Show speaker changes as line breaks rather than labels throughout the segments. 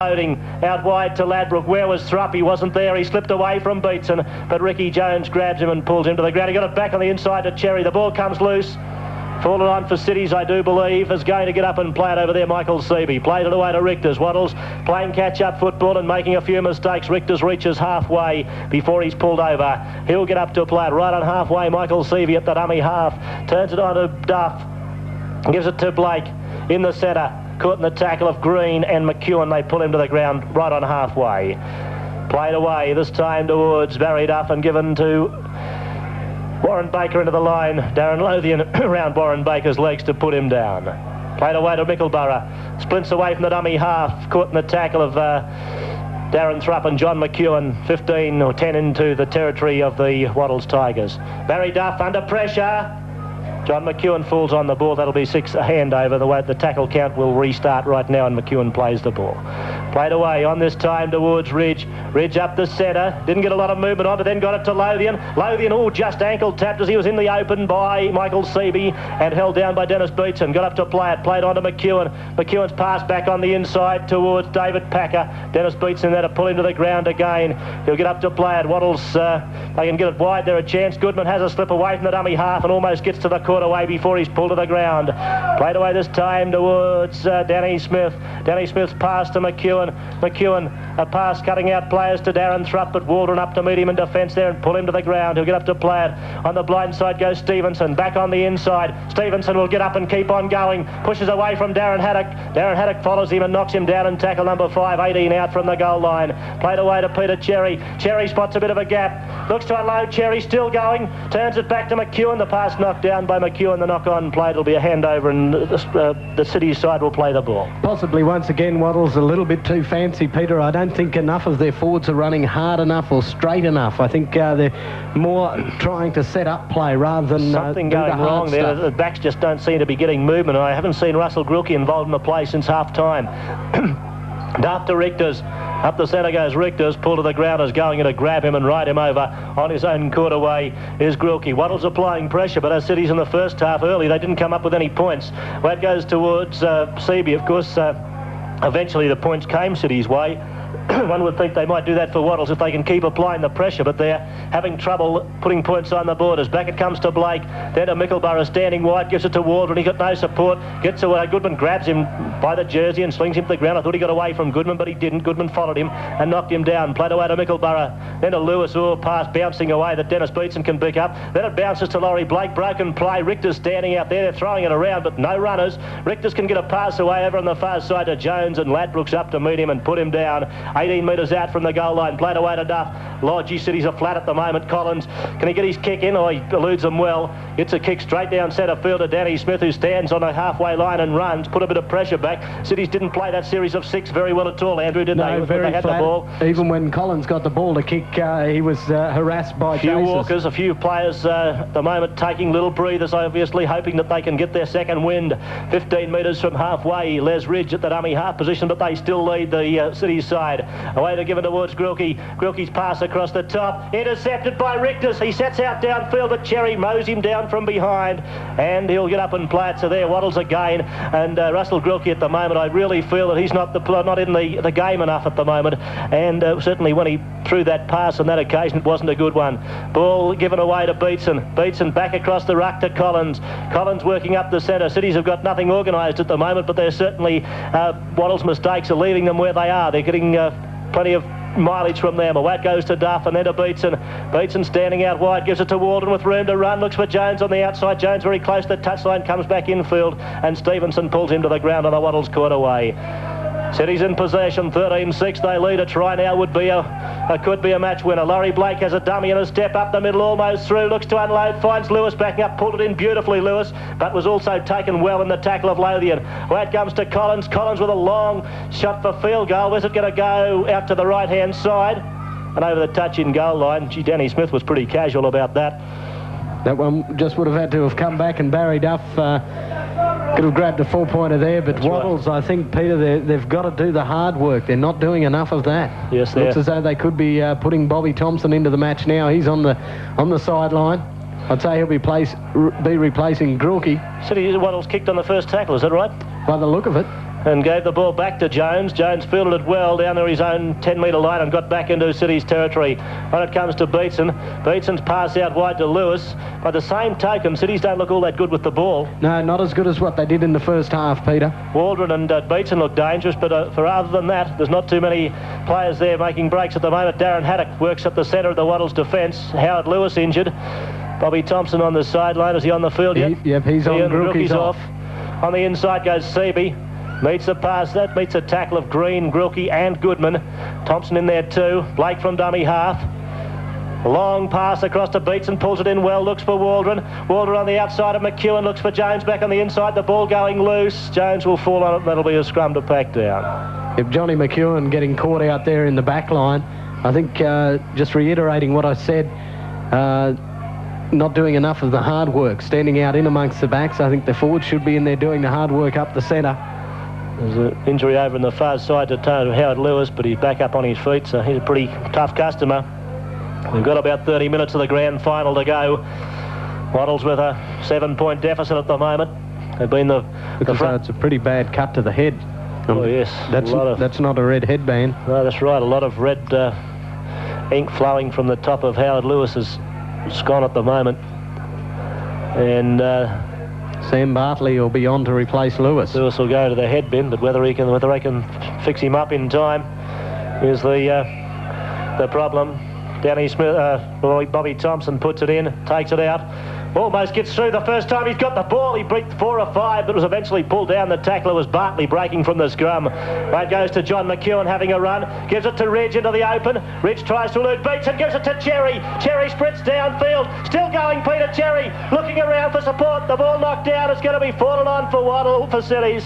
unloading out wide to Ladbroke. Where was Thrupp? He wasn't there. He slipped away from Beatson, but Ricky Jones grabs him and pulls him to the ground. He got it back on the inside to Cherry. The ball comes loose. Fallen on for Cities, I do believe, is going to get up and play it over there. Michael Seavey played it away to Richters. Wattles playing catch-up football and making a few mistakes. Richters reaches halfway before he's pulled over. He'll get up to play it right on halfway. Michael Seavey at the dummy half. Turns it on to Duff. Gives it to Blake in the centre. Caught in the tackle of Green and McEwen. They pull him to the ground right on halfway. Played away, this time towards Barry Duff and given to Warren Baker into the line. Darren Lothian around Warren Baker's legs to put him down. Played away to Mickleborough. Splints away from the dummy half. Caught in the tackle of Darren Thrupp and John McEwen. 15 or 10 into the territory of the Wattles Tigers. Barry Duff under pressure. John McEwen falls on the ball. That'll be 6 a hand over. The way the tackle count will restart right now, and McEwen plays the ball. Played away on this time towards Ridge. Ridge up the centre. Didn't get a lot of movement on, but then got it to Lothian. Lothian, just ankle tapped as he was in the open by Michael Seavey and held down by Dennis Beatson. Got up to play it. Played on to McEwen. McEwen's pass back on the inside towards David Packer. Dennis Beatson there to pull him to the ground again. He'll get up to play it. Wattles, they can get it wide. There a chance. Goodman has a slip away from the dummy half and almost gets to the quarter away before he's pulled to the ground. Played away this time towards Danny Smith. Danny Smith's pass to McEwen. McEwen, a pass cutting out players to Darren Thrupp, but Waldron up to meet him in defence there and pull him to the ground. He'll get up to play it. On the blind side goes Stevenson. Back on the inside. Stevenson will get up and keep on going. Pushes away from Darren Haddock. Darren Haddock follows him and knocks him down and tackle number 5, 18 out from the goal line. Played away to Peter Cherry. Cherry spots a bit of a gap. Looks to unload. Cherry still going. Turns it back to McEwen. The pass knocked down by McEwen. The knock-on play. It'll be a handover and the City side will play the ball.
Possibly once again Wattles a little bit too fancy, Peter. I don't think enough of their forwards are running hard enough or straight enough. I think they're more trying to set up play rather than
something going wrong there. The backs just don't seem to be getting movement. I haven't seen Russell Grilke involved in the play since half-time. Duff to Richters. Up the centre goes Richters. Pull to the ground is going in to grab him and ride him over. On his own quarter way is Grilke. Wattles applying pressure, but as Cities in the first half early, they didn't come up with any points. Well, it goes towards Seavey. Of course, eventually the points came City's way. One would think they might do that for Wattles if they can keep applying the pressure, but they're having trouble putting points on the board. As back it comes to Blake, then to Mickleborough standing wide, gives it to Waldron. He got no support, gets away. Goodman grabs him by the jersey and slings him to the ground. I thought he got away from Goodman, but he didn't. Goodman followed him and knocked him down. Played away to Mickleborough, then to Lewis. Pass bouncing away that Dennis Beatson can pick up. Then it bounces to Laurie Blake. Broken play. Richter's standing out there. They're throwing it around, but no runners. Richters can get a pass away over on the far side to Jones, and Ladbrook's up to meet him and put him down. 18 metres out from the goal line. Played away to Duff. Lodge, Cities are flat at the moment. Collins, can he get his kick in? Oh, he eludes them well. It's a kick straight down centre field to Danny Smith, who stands on the halfway line and runs. Put a bit of pressure back. Cities didn't play that series of 6 very well at all, Andrew, did they?
Very
they had
flat.
The ball.
Even when Collins got the ball to kick, he was harassed by
a few
chasers.
walkers, a few players at the moment taking little breathers, obviously hoping that they can get their second wind. 15 metres from halfway, Les Ridge at the dummy half position, but they still lead the City side. Away to give it towards Grilke. Grilke's pass across the top, intercepted by Richters. He sets out downfield, but Cherry mows him down from behind, and he'll get up and play it. So there, Wattles again, and Russell Grilke at the moment, I really feel that he's not in the game enough at the moment, and certainly when he threw that pass on that occasion, it wasn't a good one. Ball given away to Beatson. Beatson back across the ruck to Collins. Collins working up the centre. Cities have got nothing organised at the moment, but they're certainly Wattles' mistakes are leaving them where they are. They're getting plenty of mileage from them. Away it goes to Duff and then to Beatson. Beatson standing out wide, gives it to Waldron with room to run, looks for Jones on the outside. Jones very close to the touchline, comes back infield, and Stevenson pulls him to the ground on the Wattles quarter way. City's in possession, 13-6. They lead. A try now would be could be a match winner. Laurie Blake has a dummy and a step up the middle, almost through. Looks to unload, finds Lewis backing up, pulled it in beautifully, Lewis, but was also taken well in the tackle of Lothian. Well, it comes to Collins. Collins with a long shot for field goal. Where's it going to go? Out to the right-hand side and over the touch-in goal line. Gee, Danny Smith was pretty casual about that.
That one just would have had to have come back, and Barry Duff could have grabbed a 4-pointer there, but Wattles, right. I think, Peter, they've got to do the hard work. They're not doing enough of that.
Yes,
looks as though they could be putting Bobby Thompson into the match now. He's on the sideline. I'd say he'll be replacing Grilke.
City Wattles kicked on the first tackle, is that right?
By the look of it.
and gave the ball back to Jones. Jones fielded it well down to his own 10-metre line and got back into City's territory. When it comes to Beetson, Beetson's pass out wide to Lewis. By the same token, Cities don't look all that good with the ball.
No, not as good as what they did in the first half, Peter.
Waldron and Beetson look dangerous, but for other than that, there's not too many players there making breaks at the moment. Darren Haddock works at the centre of the Wattles defence. Howard Lewis injured. Bobby Thompson on the sideline. Is he on the field yet?
Yep, he's on.
Grilke's off. On the inside goes Seaby. Meets the pass. That meets a tackle of Green, Grilke and Goodman. Thompson in there too. Blake from dummy half. Long pass across to Beetson, pulls it in well, looks for Waldron. Waldron on the outside of McEwen, looks for Jones back on the inside. The ball going loose. Jones will fall on it. That'll be a scrum to pack down.
If Johnny McEwen getting caught out there in the back line, I think just reiterating what I said, not doing enough of the hard work, standing out in amongst the backs. I think the forwards should be in there doing the hard work up the centre.
There's an injury over in the far side to Howard Lewis, but he's back up on his feet, so he's a pretty tough customer. We've got about 30 minutes of the grand final to go. Wattles with a 7-point deficit at the moment. They've been the front.
It's a pretty bad cut to the head.
Oh, yes.
That's not a red headband.
No, that's right. A lot of red ink flowing from the top of Howard Lewis's scone at the moment. And
Sam Bartley will be on to replace Lewis.
Lewis will go to the head bin, but whether they can fix him up in time is the problem. Danny Smith, Bobby Thompson puts it in, takes it out, almost gets through the first time he's got the ball. He beat 4 or 5, but was eventually pulled down. The tackler was Bartley breaking from the scrum. That goes to John McEwen having a run, gives it to Ridge into the open. Ridge tries to elude Beetson, gives it to Cherry. Cherry sprints downfield, still going Peter Cherry, looking around for support. The ball knocked down. It's going to be fallen on for Wattle for Cities.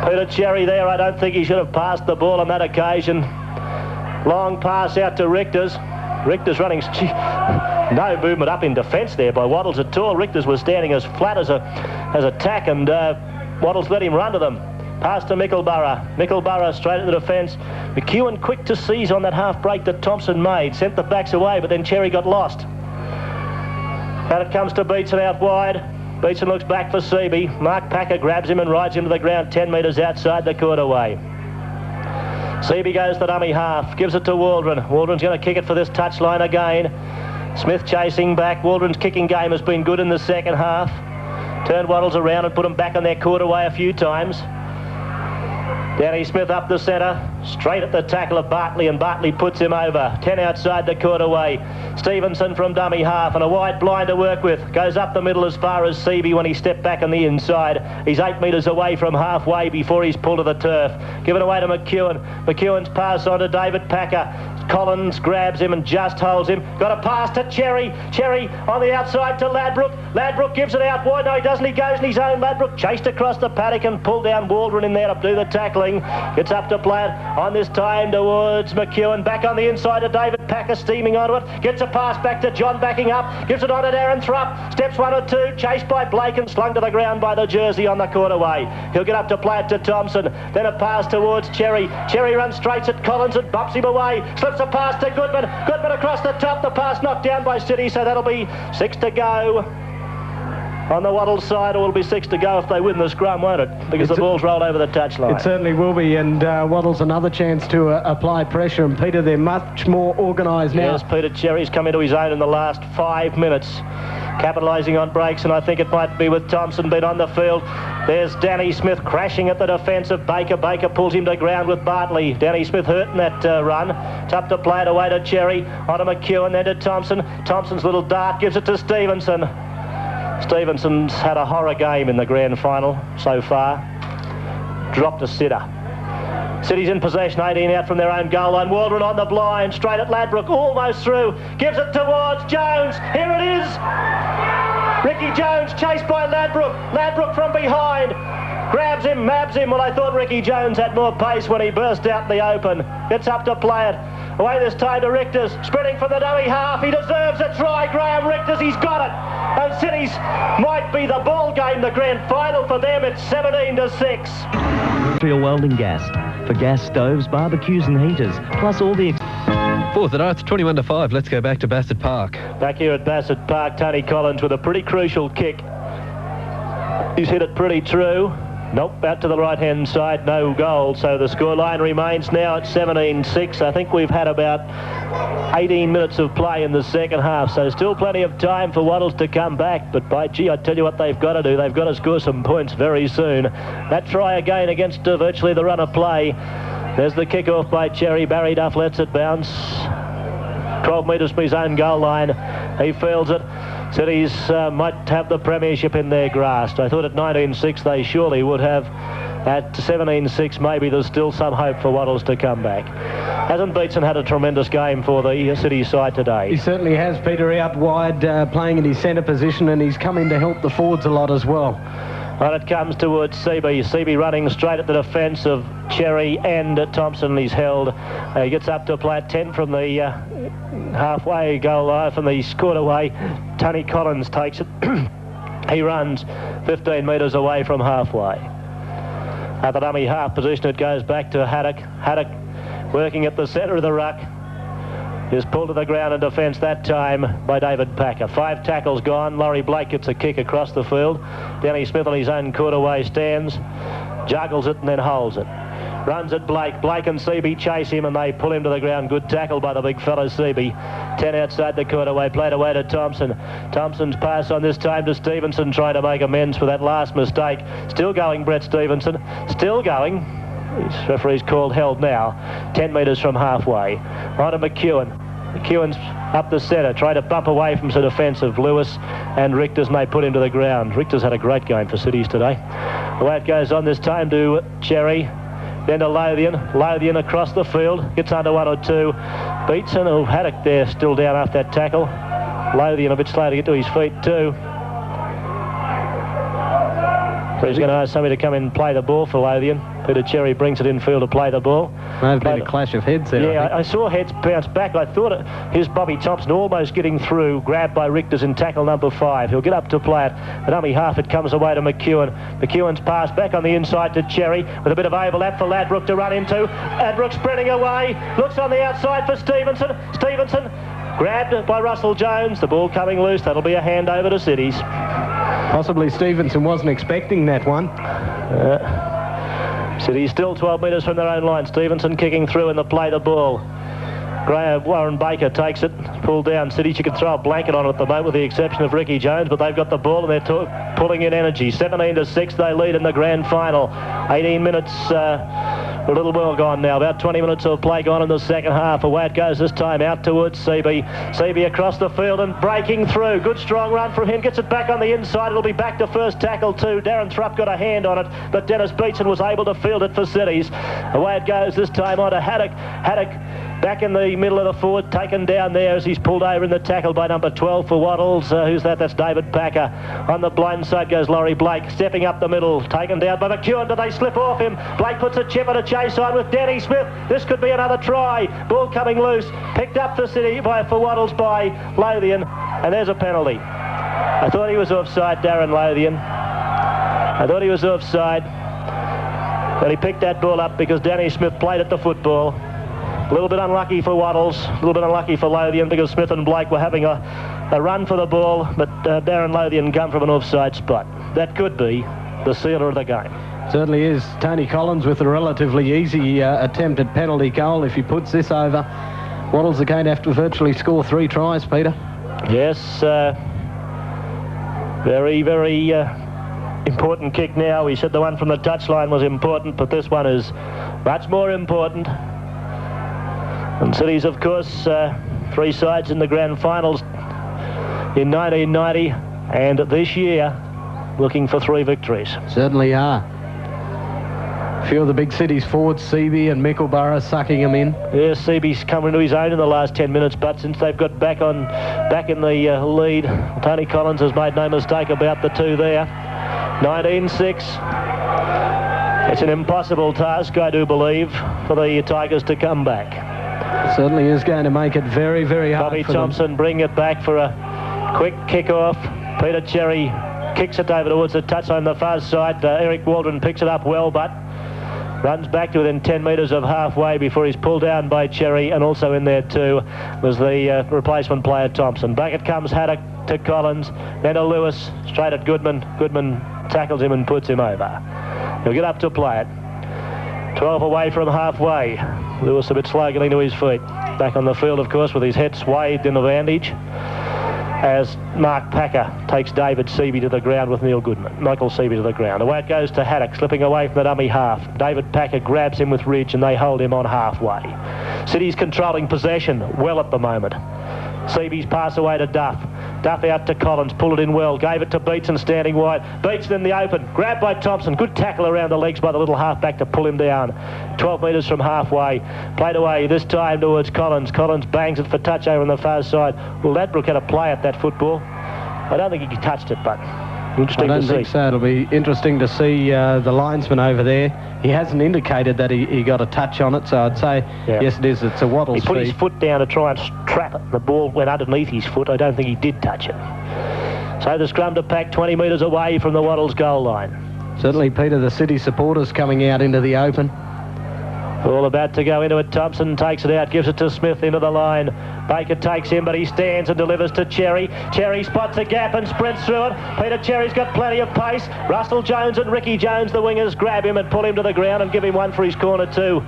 Peter Cherry there, I don't think he should have passed the ball on that occasion. Long pass out to Richters. Richters running... No movement up in defence there by Wattles at all. Richters was standing as flat as a tack, and Wattles let him run to them. Pass to Mickleborough. Mickleborough straight at the defence. McEwen quick to seize on that half break that Thompson made. Sent the backs away, but then Cherry got lost. And it comes to Beetson out wide. Beetson looks back for Seaby. Mark Packer grabs him and rides him to the ground 10 metres outside the quarterway. Seaby goes to dummy half, gives it to Waldron. Waldron's going to kick it for this touchline again. Smith chasing back. Waldron's kicking game has been good in the second half. Turned Wattles around and put them back on their quarterway a few times. Danny Smith up the centre, straight at the tackle of Bartley, and Bartley puts him over. 10 outside the quarterway. Stevenson from dummy half, and a wide blind to work with. Goes up the middle as far as Seaby when he stepped back on the inside. He's 8 metres away from halfway before he's pulled to the turf. Given away to McEwen. McEwen's pass on to David Packer. Collins grabs him and just holds him. Got a pass to Cherry. Cherry on the outside to Ladbrook. Ladbrook gives it out wide. No, he doesn't. He goes in his own. Ladbrook chased across the paddock and pulled down Waldron in there to do the tackling. Gets up to play it on this time towards McEwen. Back on the inside to David Packer, steaming onto it. Gets a pass back to John, backing up. Gives it on to Darren Thrupp. Steps 1 or 2. Chased by Blake and slung to the ground by the jersey on the quarterway. He'll get up to play it to Thompson. Then a pass towards Cherry. Cherry runs straight at Collins and bumps him away. Slips a pass to Goodman. Goodman across the top. The pass knocked down by City, so that'll be 6 to go. On the Wattles side, it will be 6 to go if they win the scrum, won't it? Because the ball's rolled over the touchline.
It certainly will be, and Wattles another chance to apply pressure. And Peter, they're much more organised now.
Yes, Peter Cherry's come into his own in the last 5 minutes, capitalising on breaks, and I think it might be with Thompson being on the field. There's Danny Smith crashing at the defence of Baker. Baker pulls him to ground with Bartley. Danny Smith hurt in that run. It's up to play it away to Cherry, on to McEwen, then to Thompson. Thompson's little dart gives it to Stevenson. Stevenson's had a horror game in the grand final so far. Dropped a sitter. City's in possession, 18 out from their own goal line. Waldron on the blind, straight at Ladbrook, almost through. Gives it towards Jones. Here it is. Ricky Jones chased by Ladbrook. Ladbrook from behind. Grabs him, mabs him. Well, I thought Ricky Jones had more pace when he burst out in the open. Gets up to play it. Away this time to Richters, sprinting from the dummy half. He deserves a try, Graham Richters. He's got it. And Cities might be the ball game, the grand final for them. It's 17 to 6.
Industrial welding gas for gas stoves, barbecues and heaters, plus all the...
Fourth and 9th, 21 to 5. Let's go back to Bassett Park.
Back here at Bassett Park, Tony Collins with a pretty crucial kick. He's hit it pretty true. Nope, out to the right-hand side, no goal. So the scoreline remains now at 17-6. I think we've had about 18 minutes of play in the second half, so still plenty of time for Wattles to come back. But by gee, I tell you what they've got to do. They've got to score some points very soon. That try again against virtually the run of play. There's the kick-off by Cherry. Barry Duff lets it bounce. 12 metres from his own goal line. He fields it. Cities might have the premiership in their grasp. I thought at 19-6 they surely would have. At 17-6 maybe there's still some hope for Wattles to come back. Hasn't Beatson had a tremendous game for the City side today?
He certainly has. Peter out wide, playing in his centre position, and he's come in to help the forwards a lot as well.
Well, it comes towards Seaby. Seaby running straight at the defence of Cherry and Thompson. He's held. He gets up to play at 10 from the halfway goal line, from the scored away. Tony Collins takes it. He runs 15 metres away from halfway. At the dummy half position, it goes back to Haddock. Haddock working at the centre of the ruck. Is pulled to the ground in defence that time by David Packer. 5 tackles gone. Laurie Blake gets a kick across the field. Danny Smith on his own quarter-way stands, juggles it and then holds it. Runs at Blake. Blake and Seaby chase him and they pull him to the ground. Good tackle by the big fellow Seaby. 10 outside the quarter-way. Played away to Thompson. Thompson's pass on this time to Stevenson, trying to make amends for that last mistake. Still going, Brett Stevenson. Still going. His referee's called held now. 10 metres from halfway. On to McEwen. McEwen's up the centre, trying to bump away from the defence of Lewis and Richter's, and they put him to the ground. Richter's had a great game for Cities today. The way it goes on this time to Cherry, then to Lothian. Lothian across the field, gets under 1 or 2. Beatson, who Haddock there, still down after that tackle. Lothian a bit slow to get to his feet too. So he's going to ask somebody to come in and play the ball for Lothian. Peter Cherry brings it infield to play the ball.
There's been a clash of heads there.
Yeah, I saw heads bounce back. I thought here's Bobby Thompson almost getting through, grabbed by Richters in tackle number 5. He'll get up to play it. The dummy half, it comes away to McEwen. McEwen's pass back on the inside to Cherry with a bit of overlap for Ladbroke to run into. Ladbroke spreading away, looks on the outside for Stevenson. Stevenson grabbed by Russell Jones. The ball coming loose. That'll be a handover to Cities.
Possibly Stevenson wasn't expecting that one.
City's still 12 metres from their own line. Stevenson kicking through in the play the ball. Warren Baker takes it, pulled down. City, you could throw a blanket on it at the moment with the exception of Ricky Jones, but they've got the ball and they're pulling in energy. 17-6 they lead in the grand final. 18 minutes, a little well gone now. About 20 minutes of play gone in the second half. Away it goes this time out towards Seaby. Seaby across the field and breaking through. Good strong run from him. Gets it back on the inside. It'll be back to first tackle too. Darren Thrupp got a hand on it, but Dennis Beatson was able to field it for Cities. Away it goes this time on to Haddock. Haddock back in the middle of the forward, taken down there as he's pulled over in the tackle by number 12 for Wattles. Who's that? That's David Packer. On the blind side goes Laurie Blake, stepping up the middle, taken down by McEwen. Do they slip off him? Blake puts a chip and a chase on with Danny Smith. This could be another try. Ball coming loose, picked up for City for Wattles by Lothian, and there's a penalty. I thought he was offside, Darren Lothian. I thought he was offside, but he picked that ball up because Danny Smith played at the football. A little bit unlucky for Wattles, a little bit unlucky for Lothian because Smith and Blake were having a run for the ball, but Darren Lothian come from an offside spot. That could be the sealer of the game.
Certainly is. Tony Collins with a relatively easy attempt at penalty goal. If he puts this over, Wattles are going to have to virtually score 3 tries, Peter.
Yes, very, very important kick now. We said the one from the touchline was important, but this one is much more important. And Cities, of course, 3 sides in the grand finals in 1990 and this year looking for 3 victories.
Certainly are. A few of the big Cities forwards, Seaby and Mickleborough, sucking them in.
Yes, Seaby's come into his own in the last 10 minutes, but since they've got back in the lead, Tony Collins has made no mistake about the 2 there. 19-6. It's an impossible task, I do believe, for the Tigers to come back.
Certainly is going to make it very, very hard
Bobby
for
Thompson
them.
bring it back for a quick kick-off. Peter Cherry kicks it over towards the touchline on the far side. Eric Waldron picks it up well, but runs back to within 10 metres of halfway before he's pulled down by Cherry, and also in there too was the replacement player Thompson. Back it comes Haddock to Collins, then to Lewis, straight at Goodman. Goodman tackles him and puts him over. He'll get up to play it. 12 away from halfway. Lewis a bit slow getting to his feet. Back on the field, of course, with his head swathed in the bandage, as Mark Packer takes David Seavey to the ground with Neil Goodman. Michael Seavey to the ground. Away it goes to Haddock, slipping away from the dummy half. David Packer grabs him with Ridge and they hold him on halfway. City's controlling possession well at the moment. Seavey's pass away to Duff. Duff out to Collins, pulled it in well, gave it to Beetson standing wide. Beetson in the open, grabbed by Thompson. Good tackle around the legs by the little halfback to pull him down. 12 metres from halfway. Played away this time towards Collins. Collins bangs it for touch over on the far side. Well, Ladbroke had a play at that football. I don't think he touched it, but interesting to see. I don't think
so. It'll be interesting to see the linesman over there. He hasn't indicated that he got a touch on it, so I'd say, yes, it is. It's a Wattles
He put his foot down to try and trap it. The ball went underneath his foot. I don't think he did touch it. So the scrum to pack 20 metres away from the Wattles goal line.
Certainly, Peter, the City supporters coming out into the open.
All about to go into it. Thompson takes it out, gives it to Smith into the line. Baker takes him, but he stands and delivers to Cherry. Cherry spots a gap and sprints through it. Peter Cherry's got plenty of pace. Russell Jones and Ricky Jones, the wingers, grab him and pull him to the ground and give him one for his corner too.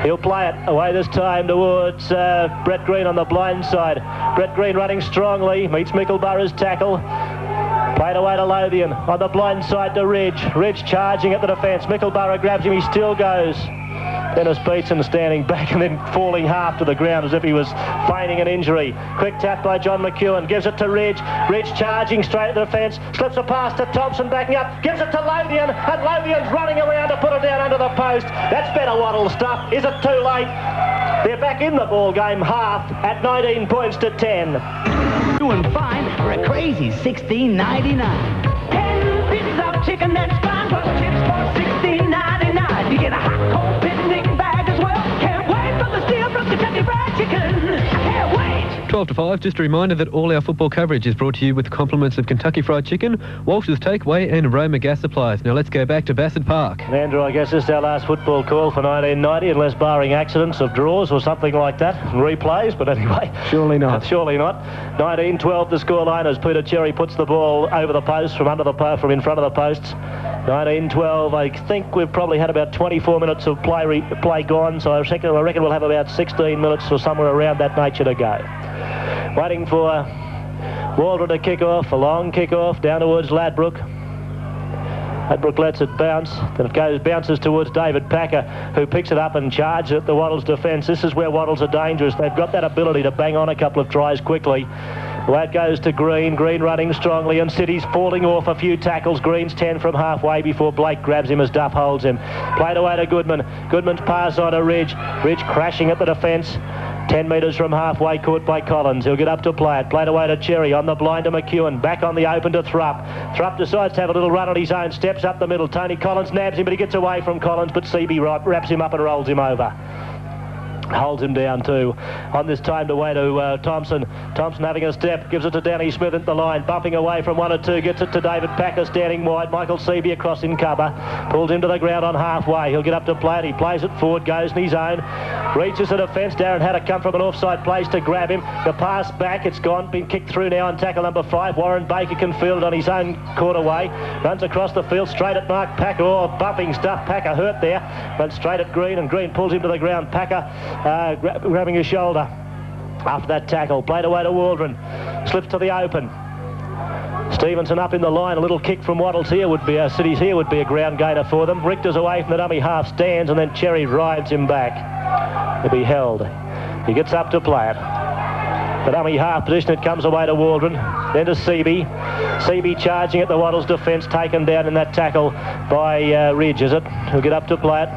He'll play it away this time towards Brett Green on the blind side. Brett Green running strongly, meets Mickleborough's tackle. Played away to Lothian on the blind side to Ridge. Ridge charging at the defence. Mickleborough grabs him, he still goes. Dennis Beetson standing back and then falling half to the ground as if he was feigning an injury. Quick tap by John McEwen, gives it to Ridge. Ridge charging straight at the defence, slips a pass to Thompson backing up, gives it to Lothian, and Lothian's running around to put it down under the post. That's better Waddle stuff. Is it too late? They're back in the ball game, half at 19 points to 10.
Doing fine for a crazy $16.99. 10 pieces of chicken that's fine plus chips for $16.99. You get a hot cold picnic bag as well. Can't wait for the steel from Kentucky Fried Chicken. I can't wait.
12 to 5, just a reminder that all our football coverage is brought to you with compliments of Kentucky Fried Chicken, Walsh's Takeaway and Roma Gas Supplies. Now let's go back to Bassett Park.
And Andrew, I guess this is our last football call for 1990, unless barring accidents of draws or something like that, and replays, but anyway.
Surely not.
Surely not. 19-12 the scoreline as Peter Cherry puts the ball over the post from in front of the posts. 19-12, I think we've probably had about 24 minutes of play gone, so I reckon we'll have about 16 minutes or somewhere around that nature to go. Waiting for Waldron to kick off, a long kick off down towards Ladbroke. Ladbroke lets it bounce, then it bounces towards David Packer, who picks it up and charges at the Wattles defence. This is where Wattles are dangerous. They've got that ability to bang on a couple of tries quickly. Well, that goes to Green. Green running strongly, and City's falling off a few tackles. Green's 10 from halfway before Blake grabs him as Duff holds him. Played away to Goodman. Goodman's pass on to Ridge. Ridge crashing at the defence. 10 metres from halfway, caught by Collins. He'll get up to play it. Played away to Cherry. On the blind to McEwen. Back on the open to Thrupp. Thrupp decides to have a little run on his own. Steps up the middle. Tony Collins nabs him, but he gets away from Collins. But Seavey wraps him up and rolls him over. Holds him down too. On this time to way to Thompson. Thompson having a step, gives it to Danny Smith at the line, bumping away from 1 or 2, gets it to David Packer standing wide. Michael Seavey across in cover, pulls him to the ground on halfway. He'll get up to play it. He plays it forward, goes in his own, reaches the defence. Darren had to come from an offside place to grab him. The pass back, it's gone, been kicked through now on tackle number 5. Warren Baker can field it on his own quarter way, runs across the field straight at Mark Packer. Oh, bumping stuff. Packer hurt there, but straight at Green, and Green pulls him to the ground. Packer grabbing his shoulder after that tackle. Played away to Waldron, slips to the open. Stevenson up in the line. A little kick from Wattles here would be City's here would be a ground gainer for them. Richter's away from the dummy half, stands, and then Cherry rides him back to be held. He gets up to play it. The dummy half position, it comes away to Waldron, then to Seavey. Seavey charging at the Wattles defence, taken down in that tackle by Ridge, is it? Who'll get up to play it.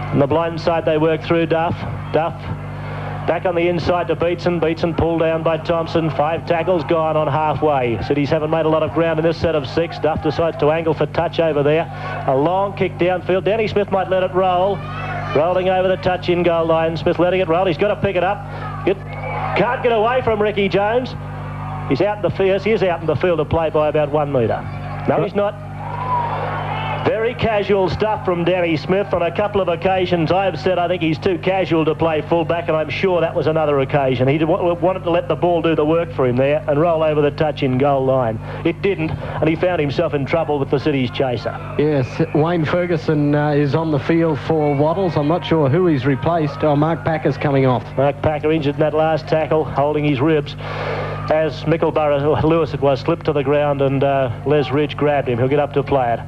On the blind side they work through Duff. Duff back on the inside to Beetson. Beetson pulled down by Thompson. 5 tackles gone on halfway. Cities haven't made a lot of ground in this set of 6. Duff decides to angle for touch over there. A long kick downfield. Danny Smith might let it roll. Rolling over the touch in goal line. Smith letting it roll. He's got to pick it up. Can't get away from Ricky Jones. He's out in the field. He is out in the field of play by about 1 metre. No, he's not. Very casual stuff from Danny Smith. On a couple of occasions I've said I think he's too casual to play fullback, and I'm sure that was another occasion. He wanted to let the ball do the work for him there and roll over the touch in goal line. It didn't, and he found himself in trouble with the City's chaser.
Yes, Wayne Ferguson is on the field for Wattles. I'm not sure who he's replaced. Oh, Mark Packer's coming off.
Mark Packer injured in that last tackle, holding his ribs. As Mickleborough, Lewis it was, slipped to the ground, and Les Ridge grabbed him. He'll get up to play it.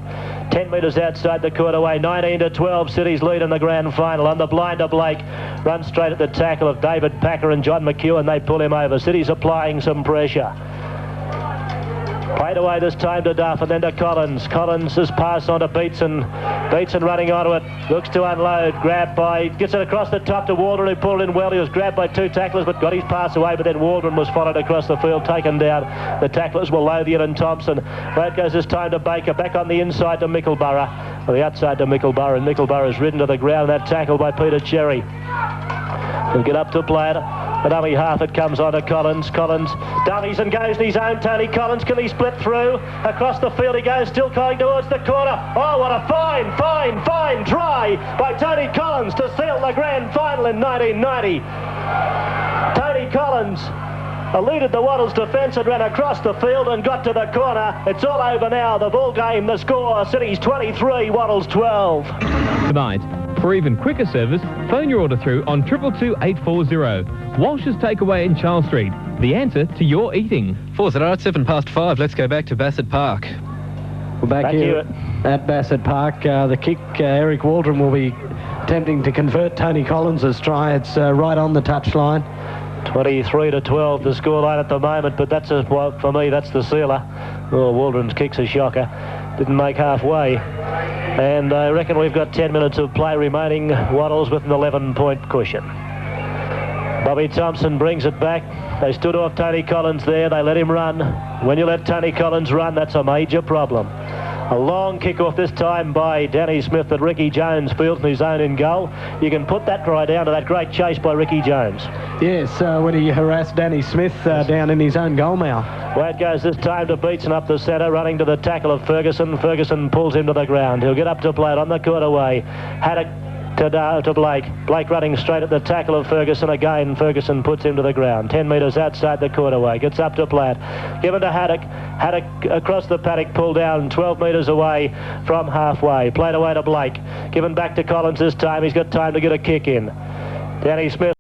10 metres outside the quarterway, 19-12, City's lead in the grand final. On the blinder, Blake runs straight at the tackle of David Packer and John McEwen. They pull him over. City's applying some pressure. Played away this time to Duff and then to Collins. Collins has passed on to Beatson. Beatson running onto it. Looks to unload. Grabbed by... Gets it across the top to Waldron, who pulled in well. He was grabbed by two tacklers but got his pass away. But then Waldron was followed across the field, taken down. The tacklers were Lothian and Thompson. Right goes this time to Baker. Back on the inside to Mickleborough. Or the outside to Mickleborough. And Mickleborough's ridden to the ground. That tackle by Peter Cherry. He'll get up to play it. The dummy half, it comes on to Collins. Collins dummies and goes in his own. Tony Collins, can he split through? Across the field he goes, still calling towards the corner. Oh, what a fine try by Tony Collins to seal the grand final in 1990. Tony Collins eluded the Wattles defence and ran across the field and got to the corner. It's all over now. The ball game, the score, City's 23, Wattles 12.
Tonight, for even quicker service, phone your order through on 222 840. Walsh's Takeaway in Charles Street. The answer to your eating.
5:07. Let's go back to Bassett Park.
We're back here at Bassett Park. The kick, Eric Waldron will be attempting to convert Tony Collins' try. It's right on the touchline.
23-12 the scoreline at the moment, but that's for me, that's the sealer. Oh, Waldron's kick's a shocker. Didn't make halfway. And I reckon we've got 10 minutes of play remaining. Wattles with an 11-point cushion. Bobby Thompson brings it back. They stood off Tony Collins there. They let him run. When you let Tony Collins run, that's a major problem. A long kick-off this time by Danny Smith that Ricky Jones fields in his own in goal. You can put that try down to that great chase by Ricky Jones.
Yes, when he harassed Danny Smith down in his own goal mouth.
Way it goes this time to Beatson up the centre, running to the tackle of Ferguson. Ferguson pulls him to the ground. He'll get up to play it on the quarterway. Haddock to Blake. Blake running straight at the tackle of Ferguson again. Ferguson puts him to the ground. 10 metres outside the quarterway. Gets up to play it. Given to Haddock. Haddock across the paddock, pulled down 12 metres away from halfway. Played away to Blake. Given back to Collins this time. He's got time to get a kick in. Danny Smith